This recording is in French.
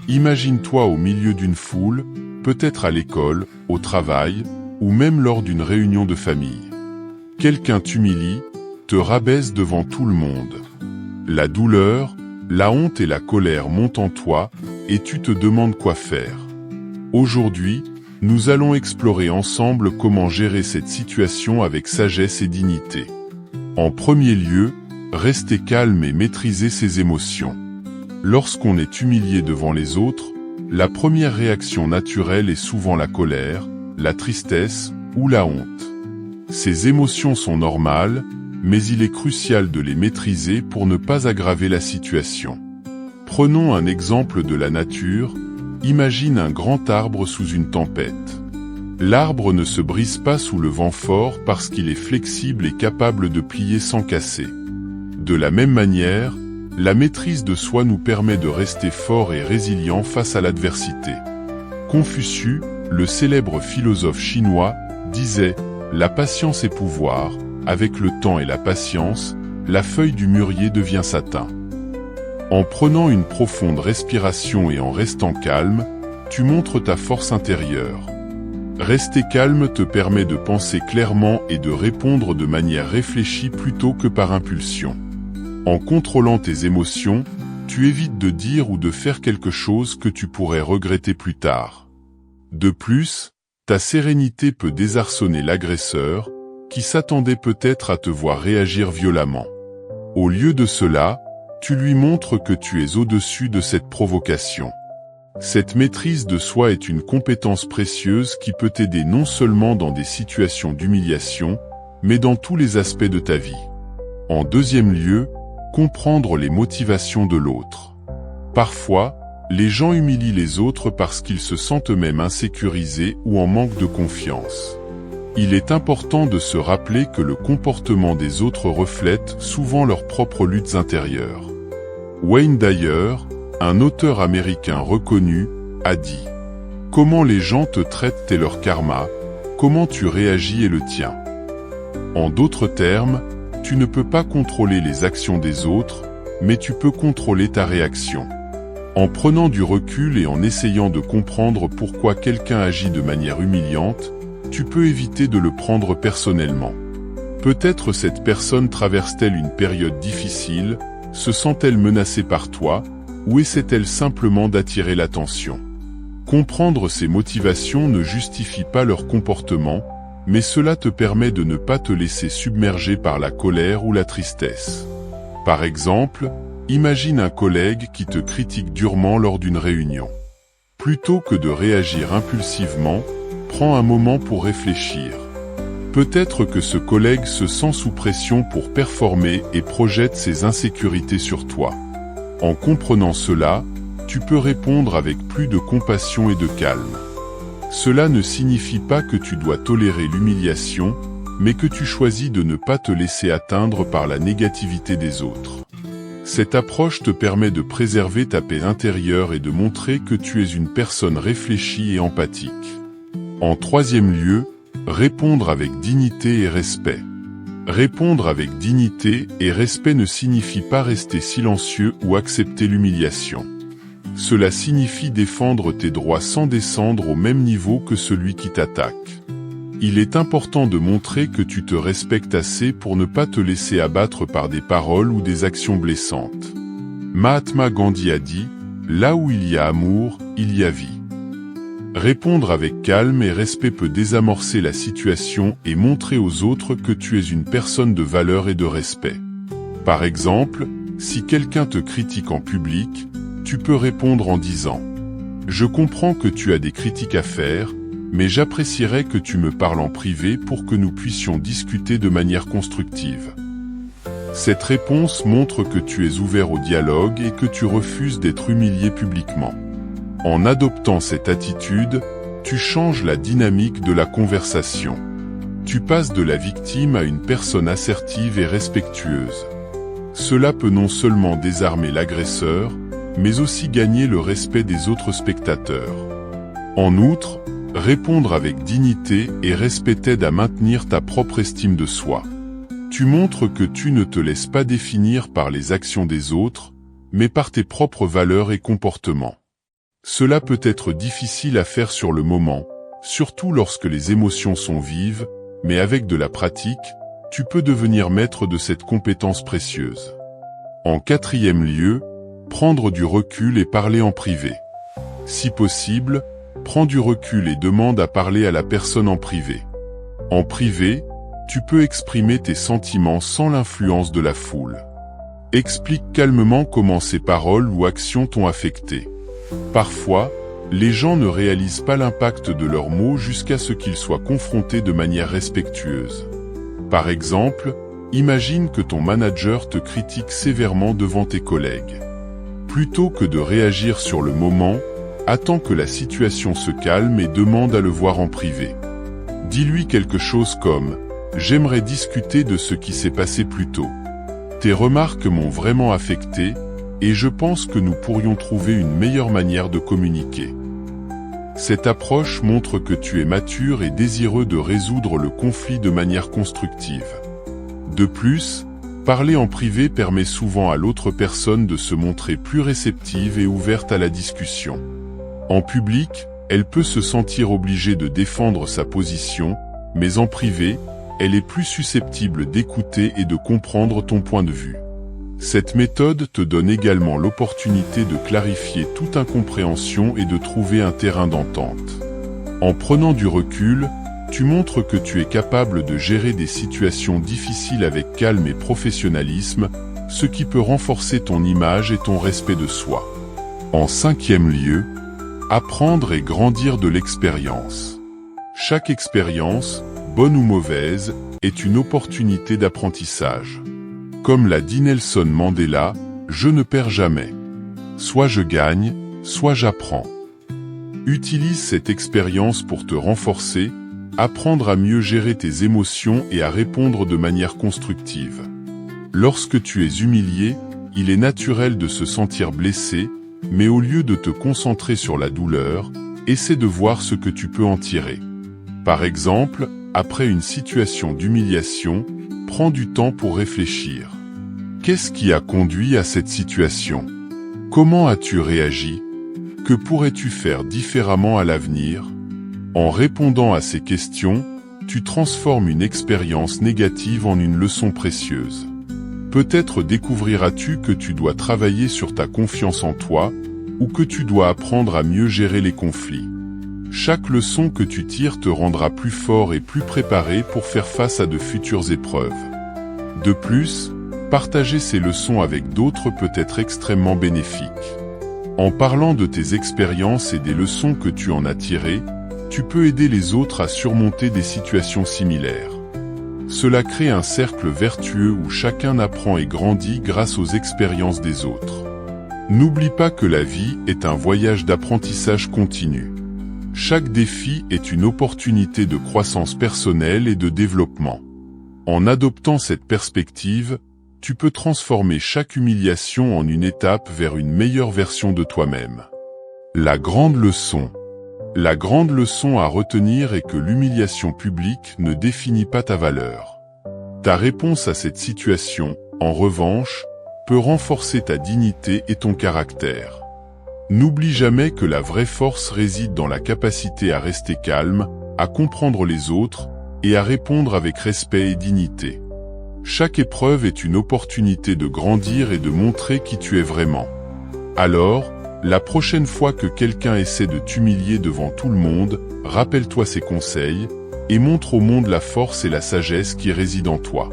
Imagine-toi au milieu d'une foule, peut-être à l'école, au travail, ou même lors d'une réunion de famille. Quelqu'un t'humilie, te rabaisse devant tout le monde. La douleur, la honte et la colère montent en toi, et tu te demandes quoi faire. Aujourd'hui, nous allons explorer ensemble comment gérer cette situation avec sagesse et dignité. En premier lieu, rester calme et maîtriser ses émotions. Lorsqu'on est humilié devant les autres, la première réaction naturelle est souvent la colère, la tristesse ou la honte. Ces émotions sont normales, mais il est crucial de les maîtriser pour ne pas aggraver la situation. Prenons un exemple de la nature. Imagine un grand arbre sous une tempête. L'arbre ne se brise pas sous le vent fort parce qu'il est flexible et capable de plier sans casser. De la même manière, la maîtrise de soi nous permet de rester fort et résilient face à l'adversité. Confucius, le célèbre philosophe chinois, disait « La patience est pouvoir, avec le temps et la patience, la feuille du mûrier devient satin ». En prenant une profonde respiration et en restant calme, tu montres ta force intérieure. Rester calme te permet de penser clairement et de répondre de manière réfléchie plutôt que par impulsion. En contrôlant tes émotions, tu évites de dire ou de faire quelque chose que tu pourrais regretter plus tard. De plus, ta sérénité peut désarçonner l'agresseur, qui s'attendait peut-être à te voir réagir violemment. Au lieu de cela, tu lui montres que tu es au-dessus de cette provocation. Cette maîtrise de soi est une compétence précieuse qui peut t'aider non seulement dans des situations d'humiliation, mais dans tous les aspects de ta vie. En deuxième lieu, comprendre les motivations de l'autre. Parfois, les gens humilient les autres parce qu'ils se sentent eux-mêmes insécurisés ou en manque de confiance. Il est important de se rappeler que le comportement des autres reflète souvent leurs propres luttes intérieures. Wayne Dyer, un auteur américain reconnu, a dit « Comment les gens te traitent est leur karma, comment tu réagis est le tien. » En d'autres termes, tu ne peux pas contrôler les actions des autres, mais tu peux contrôler ta réaction. En prenant du recul et en essayant de comprendre pourquoi quelqu'un agit de manière humiliante, tu peux éviter de le prendre personnellement. Peut-être cette personne traverse-t-elle une période difficile, se sent-elle menacée par toi, ou essaie-t-elle simplement d'attirer l'attention? Comprendre ses motivations ne justifie pas leur comportement, mais cela te permet de ne pas te laisser submerger par la colère ou la tristesse. Par exemple, imagine un collègue qui te critique durement lors d'une réunion. Plutôt que de réagir impulsivement, prends un moment pour réfléchir. Peut-être que ce collègue se sent sous pression pour performer et projette ses insécurités sur toi. En comprenant cela, tu peux répondre avec plus de compassion et de calme. Cela ne signifie pas que tu dois tolérer l'humiliation, mais que tu choisis de ne pas te laisser atteindre par la négativité des autres. Cette approche te permet de préserver ta paix intérieure et de montrer que tu es une personne réfléchie et empathique. En troisième lieu, répondre avec dignité et respect. Répondre avec dignité et respect ne signifie pas rester silencieux ou accepter l'humiliation. Cela signifie défendre tes droits sans descendre au même niveau que celui qui t'attaque. Il est important de montrer que tu te respectes assez pour ne pas te laisser abattre par des paroles ou des actions blessantes. Mahatma Gandhi a dit « Là où il y a amour, il y a vie ». Répondre avec calme et respect peut désamorcer la situation et montrer aux autres que tu es une personne de valeur et de respect. Par exemple, si quelqu'un te critique en public, tu peux répondre en disant « Je comprends que tu as des critiques à faire, mais j'apprécierais que tu me parles en privé pour que nous puissions discuter de manière constructive. » Cette réponse montre que tu es ouvert au dialogue et que tu refuses d'être humilié publiquement. En adoptant cette attitude, tu changes la dynamique de la conversation. Tu passes de la victime à une personne assertive et respectueuse. Cela peut non seulement désarmer l'agresseur, mais aussi gagner le respect des autres spectateurs. En outre, répondre avec dignité et respect t'aide à maintenir ta propre estime de soi. Tu montres que tu ne te laisses pas définir par les actions des autres, mais par tes propres valeurs et comportements. Cela peut être difficile à faire sur le moment, surtout lorsque les émotions sont vives, mais avec de la pratique, tu peux devenir maître de cette compétence précieuse. En quatrième lieu, prendre du recul et parler en privé. Si possible, prends du recul et demande à parler à la personne en privé. En privé, tu peux exprimer tes sentiments sans l'influence de la foule. Explique calmement comment ces paroles ou actions t'ont affecté. Parfois, les gens ne réalisent pas l'impact de leurs mots jusqu'à ce qu'ils soient confrontés de manière respectueuse. Par exemple, imagine que ton manager te critique sévèrement devant tes collègues. Plutôt que de réagir sur le moment, attends que la situation se calme et demande à le voir en privé. Dis-lui quelque chose comme « J'aimerais discuter de ce qui s'est passé plus tôt. Tes remarques m'ont vraiment affecté et je pense que nous pourrions trouver une meilleure manière de communiquer. » Cette approche montre que tu es mature et désireux de résoudre le conflit de manière constructive. De plus, parler en privé permet souvent à l'autre personne de se montrer plus réceptive et ouverte à la discussion. En public, elle peut se sentir obligée de défendre sa position, mais en privé, elle est plus susceptible d'écouter et de comprendre ton point de vue. Cette méthode te donne également l'opportunité de clarifier toute incompréhension et de trouver un terrain d'entente. En prenant du recul, tu montres que tu es capable de gérer des situations difficiles avec calme et professionnalisme, ce qui peut renforcer ton image et ton respect de soi. En cinquième lieu, apprendre et grandir de l'expérience. Chaque expérience, bonne ou mauvaise, est une opportunité d'apprentissage. Comme l'a dit Nelson Mandela, je ne perds jamais. Soit je gagne, soit j'apprends. Utilise cette expérience pour te renforcer, apprendre à mieux gérer tes émotions et à répondre de manière constructive. Lorsque tu es humilié, il est naturel de se sentir blessé, mais au lieu de te concentrer sur la douleur, essaie de voir ce que tu peux en tirer. Par exemple, après une situation d'humiliation, prends du temps pour réfléchir. Qu'est-ce qui a conduit à cette situation? Comment as-tu réagi? Que pourrais-tu faire différemment à l'avenir? En répondant à ces questions, tu transformes une expérience négative en une leçon précieuse. Peut-être découvriras-tu que tu dois travailler sur ta confiance en toi, ou que tu dois apprendre à mieux gérer les conflits. Chaque leçon que tu tires te rendra plus fort et plus préparé pour faire face à de futures épreuves. De plus, partager ces leçons avec d'autres peut être extrêmement bénéfique. En parlant de tes expériences et des leçons que tu en as tirées, tu peux aider les autres à surmonter des situations similaires. Cela crée un cercle vertueux où chacun apprend et grandit grâce aux expériences des autres. N'oublie pas que la vie est un voyage d'apprentissage continu. Chaque défi est une opportunité de croissance personnelle et de développement. En adoptant cette perspective, tu peux transformer chaque humiliation en une étape vers une meilleure version de toi-même. La grande leçon. La grande leçon à retenir est que l'humiliation publique ne définit pas ta valeur. Ta réponse à cette situation, en revanche, peut renforcer ta dignité et ton caractère. N'oublie jamais que la vraie force réside dans la capacité à rester calme, à comprendre les autres, et à répondre avec respect et dignité. Chaque épreuve est une opportunité de grandir et de montrer qui tu es vraiment. Alors, la prochaine fois que quelqu'un essaie de t'humilier devant tout le monde, rappelle-toi ces conseils, et montre au monde la force et la sagesse qui résident en toi.